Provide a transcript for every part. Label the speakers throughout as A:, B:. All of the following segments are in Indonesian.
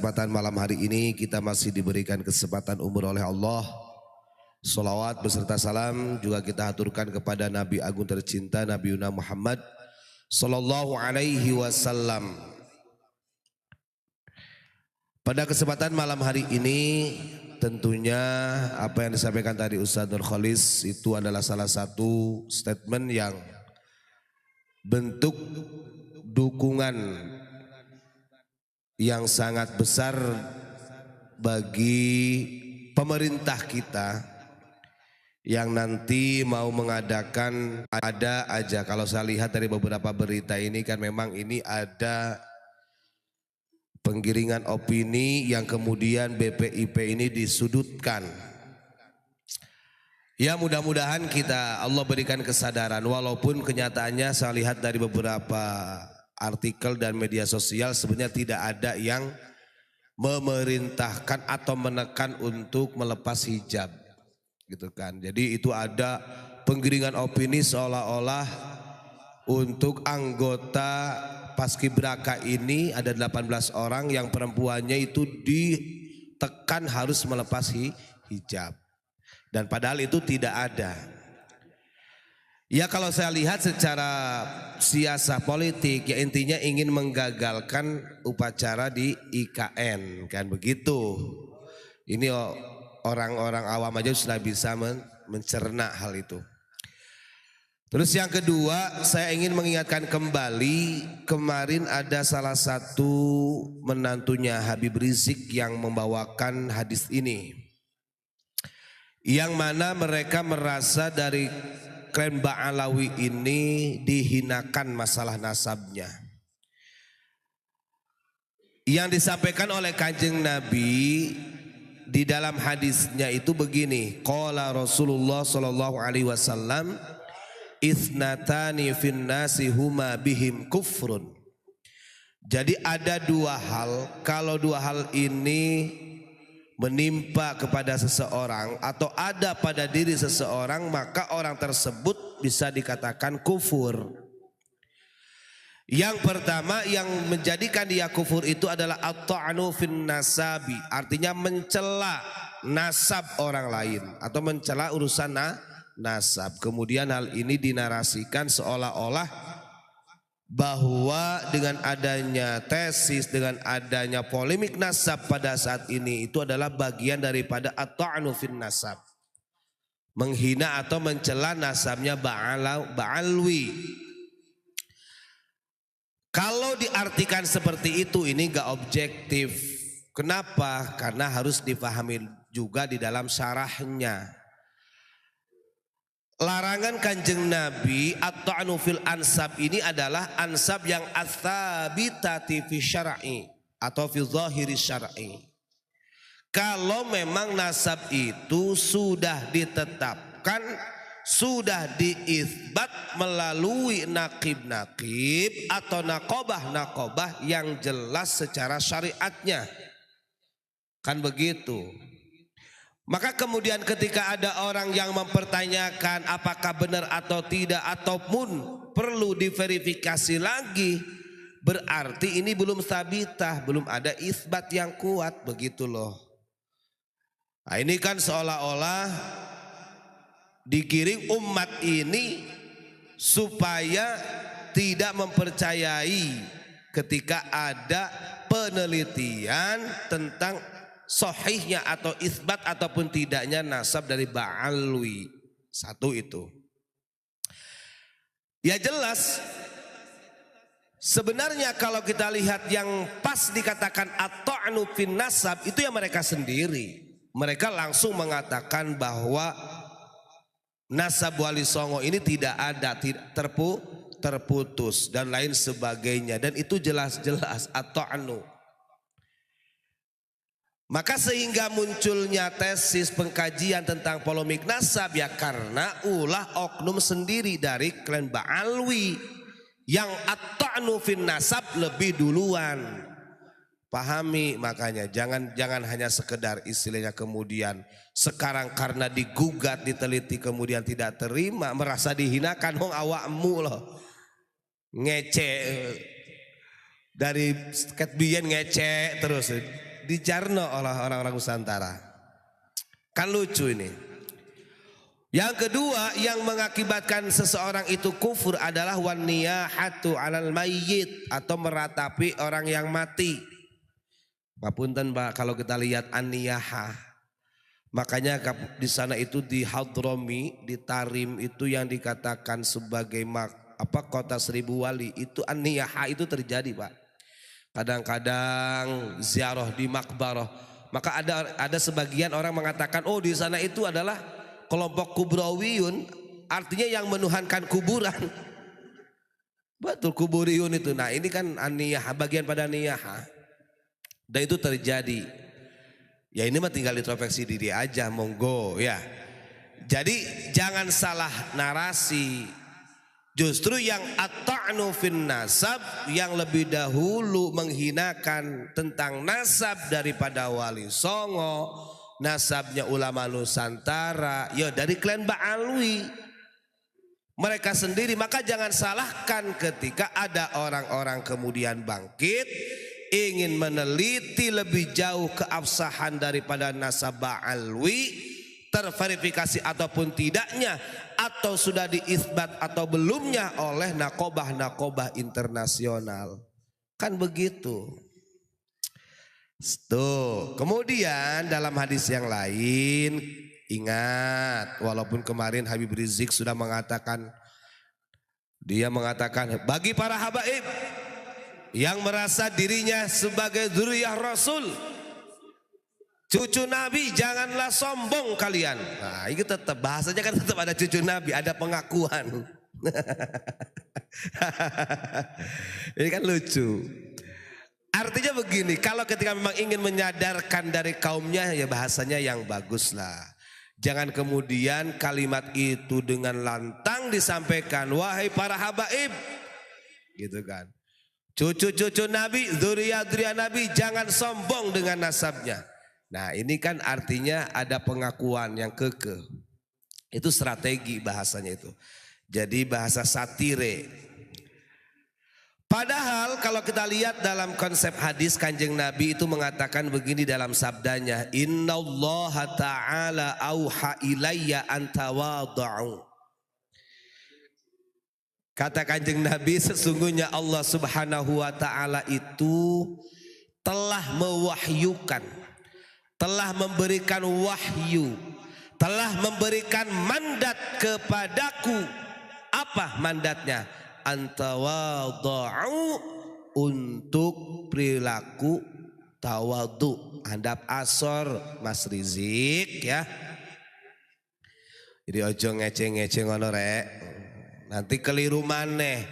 A: kesempatan malam hari ini kita masih diberikan kesempatan umur oleh Allah. Sholawat beserta salam juga kita haturkan kepada Nabi Agung tercinta Nabi Muhammad Sallallahu Alaihi Wasallam. Pada kesempatan malam hari ini tentunya apa yang disampaikan tadi Ustaz Nurkholis itu adalah salah satu statement yang bentuk dukungan yang sangat besar bagi pemerintah kita yang nanti mau mengadakan, ada aja kalau saya lihat dari beberapa berita ini kan memang ini ada penggiringan opini yang kemudian BPIP ini disudutkan. Ya mudah-mudahan kita Allah berikan kesadaran, walaupun kenyataannya saya lihat dari beberapa artikel dan media sosial sebenarnya tidak ada yang memerintahkan atau menekan untuk melepas hijab gitu kan. Jadi itu ada penggiringan opini seolah-olah untuk anggota Paskibraka ini ada 18 orang yang perempuannya itu ditekan harus melepas hijab, dan padahal itu tidak ada. Ya kalau saya lihat secara siasah politik ya intinya ingin menggagalkan upacara di IKN kan begitu. Ini orang-orang awam aja sudah bisa mencerna hal itu. Terus yang kedua saya ingin mengingatkan kembali kemarin ada salah satu menantunya Habib Rizik yang membawakan hadis ini. Yang mana mereka merasa dari klan Ba'alawi ini dihinakan masalah nasabnya. Yang disampaikan oleh Kanjeng Nabi di dalam hadisnya itu begini, qala Rasulullah sallallahu alaihi wasallam, "Itsnatani fin nasi huma bihim kufrun." Jadi ada dua hal, kalau dua hal ini menimpa kepada seseorang atau ada pada diri seseorang maka orang tersebut bisa dikatakan kufur. Yang pertama yang menjadikan dia kufur itu adalah at-ta'nu fin nasabi, artinya mencela nasab orang lain atau mencela urusan nasab. Kemudian hal ini dinarasikan seolah-olah bahwa dengan adanya tesis, dengan adanya polemik nasab pada saat ini itu adalah bagian daripada at-ta'nu fin nasab, menghina atau mencela nasabnya Ba'alwi. Kalau diartikan seperti itu ini gak objektif. Kenapa? Karena harus dipahami juga di dalam syarahnya. Larangan Kanjeng Nabi at-ta'nu fil ansab ini adalah ansab yang ats-tsabitati fi syar'i atau fi zahiri syar'i. Kalau memang nasab itu sudah ditetapkan, sudah diisbat melalui nakib-nakib atau nakobah-nakobah yang jelas secara syariatnya. Kan begitu. Maka kemudian ketika ada orang yang mempertanyakan apakah benar atau tidak ataupun perlu diverifikasi lagi, berarti ini belum sabitah, belum ada isbat yang kuat begitu loh. Nah, ini kan seolah-olah digiring umat ini supaya tidak mempercayai ketika ada penelitian tentang sahihnya atau isbat ataupun tidaknya nasab dari Ba'alwi. Satu itu. Ya jelas sebenarnya kalau kita lihat yang pas dikatakan at-ta'nu fin nasab itu ya mereka sendiri. Mereka langsung mengatakan bahwa nasab Wali Songo ini tidak ada, terputus dan lain sebagainya, dan itu jelas-jelas at-ta'nu. Maka sehingga munculnya tesis pengkajian tentang polemik nasab ya karena ulah oknum sendiri dari klan Ba'alwi yang at-ta'nu fin nasab lebih duluan. Pahami makanya jangan hanya sekedar istilahnya kemudian sekarang karena digugat diteliti kemudian tidak terima merasa dihinakan, hong awakmu loh ngece dari sket biyen ngece terus. dijarno oleh orang-orang Nusantara. Kan lucu ini. Yang kedua yang mengakibatkan seseorang itu kufur adalah waniyahatu alal mayyit, atau meratapi orang yang mati. Papunten Pak, kalau kita lihat an-niyahah, makanya di sana itu di Hadromi, di Tarim itu yang dikatakan sebagai kota seribu wali, itu an-niyahah itu terjadi Pak. Kadang-kadang ziarah di makbarah, maka ada sebagian orang mengatakan oh di sana itu adalah kelompok kubrawiyun, artinya yang menuhankan kuburan. Betul, kuburiyun itu. Nah ini kan an-niyahah, bagian pada niyahah, dan itu terjadi. Ya ini mah tinggal introspeksi diri aja, monggo ya. Jadi jangan salah narasi. Justru yang at-ta'nu fin nasab, yang lebih dahulu menghinakan tentang nasab daripada Wali Songo, nasabnya ulama Nusantara, ya dari klan Ba'alwi mereka sendiri. Maka jangan salahkan ketika ada orang-orang kemudian bangkit ingin meneliti lebih jauh keabsahan daripada nasab Ba'alwi, terverifikasi ataupun tidaknya, atau sudah diisbat atau belumnya oleh nakobah-nakobah internasional. Kan begitu. Tuh. Kemudian dalam hadis yang lain, ingat, walaupun kemarin Habib Rizik sudah mengatakan, dia mengatakan bagi para habaib yang merasa dirinya sebagai dzurriyyah Rasul, cucu Nabi, janganlah sombong kalian. Nah ini tetap bahasanya kan tetap ada cucu Nabi, ada pengakuan. Ini kan lucu. Artinya begini, kalau ketika memang ingin menyadarkan dari kaumnya, ya bahasanya yang bagus lah. Jangan kemudian kalimat itu dengan lantang disampaikan, wahai para habaib, gitu kan. Cucu-cucu Nabi, dzurriyyah Nabi, jangan sombong dengan nasabnya. Nah ini kan artinya ada pengakuan yang kekeh. Itu strategi bahasanya itu. Jadi bahasa satire. Padahal kalau kita lihat dalam konsep hadis, Kanjeng Nabi itu mengatakan begini dalam sabdanya, innallaha ta'ala auha ilayya an tawadhu. Kata Kanjeng Nabi, sesungguhnya Allah Subhanahu wa ta'ala itu telah mewahyukan, telah memberikan wahyu, telah memberikan mandat kepadaku. Apa mandatnya? Antawadhu, untuk perilaku tawadhu. Handap asor Mas Rizik ya. Jadi ojo ngece-ngece ngono rek. Nanti keliru maneh.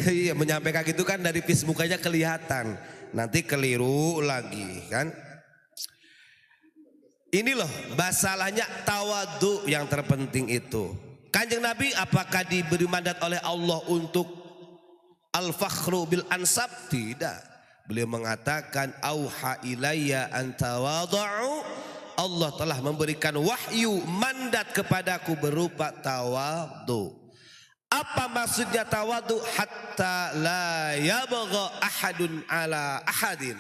A: Iya, menyampaikan gitu kan dari Facebook aja kelihatan. Nanti keliru lagi kan. Ini loh masalahnya tawadhu yang terpenting itu. Kanjeng Nabi apakah diberi mandat oleh Allah untuk al-fakhru bil ansab? Tidak. Beliau mengatakan auha ilayya an tawadhu. Allah telah memberikan wahyu, mandat kepadaku berupa tawadhu. Apa maksudnya tawadhu? Hatta la yabgha ahadun ala ahadin.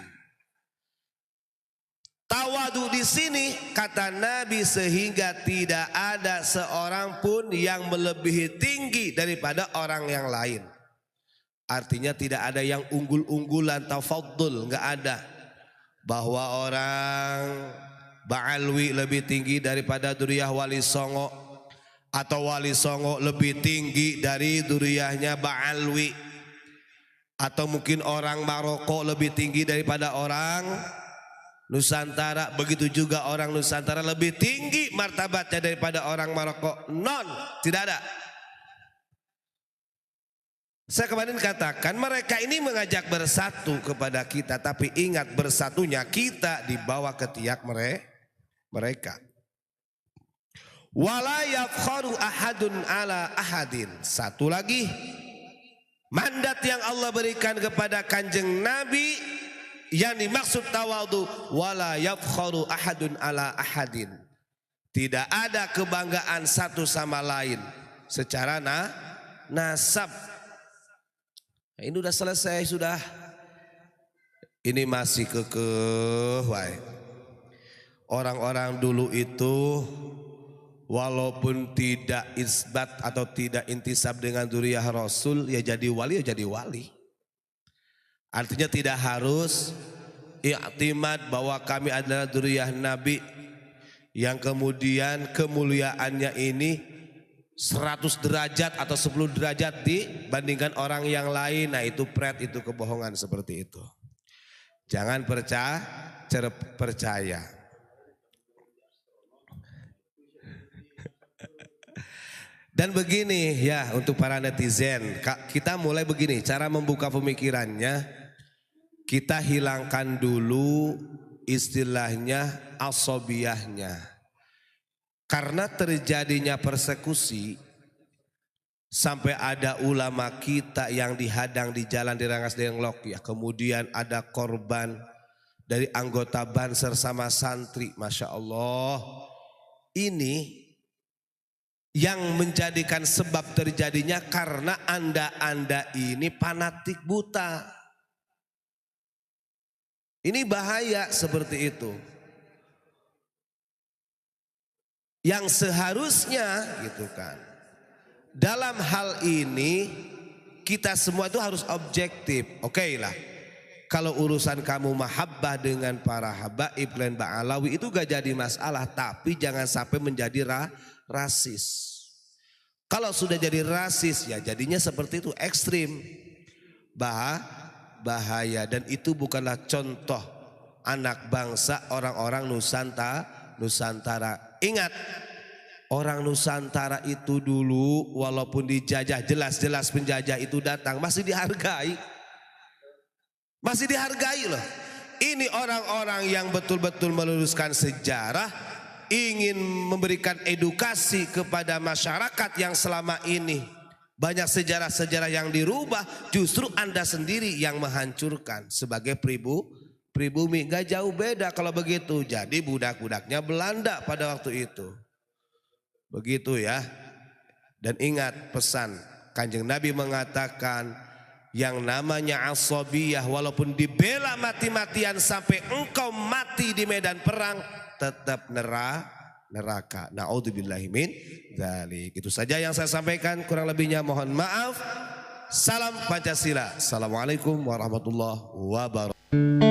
A: Tawadhu di sini kata Nabi sehingga tidak ada seorang pun yang melebihi tinggi daripada orang yang lain. Artinya tidak ada yang unggul-unggulan, tafaddul, enggak ada. Bahwa orang Ba'alwi lebih tinggi daripada dzurriyyah Wali Songo, atau Wali Songo lebih tinggi dari dzurriyyahnya Ba'alwi, atau mungkin orang Maroko lebih tinggi daripada orang Nusantara. Begitu juga orang Nusantara lebih tinggi martabatnya daripada orang Maroko. Tidak ada. Saya kemarin katakan mereka ini mengajak bersatu kepada kita, tapi ingat bersatunya kita di bawah ketiak mereka. Wala yafkharu ahadun ala ahadin. Satu lagi mandat yang Allah berikan kepada Kanjeng Nabi yang dimaksud tawadhu, wala yafkharu ahadun ala ahadin. Tidak ada kebanggaan satu sama lain secara nasab. Nah, ini sudah selesai sudah. Ini masih kekeh wae. Orang-orang dulu itu walaupun tidak isbat atau tidak intisab dengan dzurriyyah Rasul, ya jadi wali ya jadi wali. Artinya tidak harus i'timad bahwa kami adalah dzurriyyah Nabi yang kemudian kemuliaannya ini 100 derajat atau 10 derajat dibandingkan orang yang lain. Nah itu itu kebohongan seperti itu. Jangan percaya. Dan begini ya untuk para netizen, kita mulai begini, cara membuka pemikirannya, kita hilangkan dulu istilahnya asobiyahnya. Karena terjadinya persekusi, sampai ada ulama kita yang dihadang di jalan di Rangas Denglok ya, kemudian ada korban dari anggota Banser sama santri, Masya Allah. Ini yang menjadikan sebab terjadinya karena anda ini fanatik buta. Ini bahaya seperti itu. Yang seharusnya gitu kan, dalam hal ini kita semua itu harus objektif. Oke lah, kalau urusan kamu mahabbah dengan para habaib lain Ba'alawi itu gak jadi masalah, tapi jangan sampai menjadi rasis. Kalau sudah jadi rasis ya jadinya seperti itu, ekstrim, bahaya, dan itu bukanlah contoh anak bangsa orang-orang Nusantara. Ingat, orang Nusantara itu dulu walaupun dijajah, jelas-jelas penjajah itu datang, masih dihargai. Masih dihargai loh. Ini orang-orang yang betul-betul meluruskan sejarah, ingin memberikan edukasi kepada masyarakat yang selama ini banyak sejarah-sejarah yang dirubah, justru Anda sendiri yang menghancurkan sebagai pribumi. Gak jauh beda kalau begitu. Jadi budak-budaknya Belanda pada waktu itu. Begitu ya. Dan ingat pesan Kanjeng Nabi mengatakan, yang namanya asabiyah walaupun dibela mati-matian sampai engkau mati di medan perang, tetap neraka. Na'udzubillahi min dzalik. Itu saja yang saya sampaikan, kurang lebihnya mohon maaf. Salam Pancasila. Assalamualaikum warahmatullahi wabarakatuh.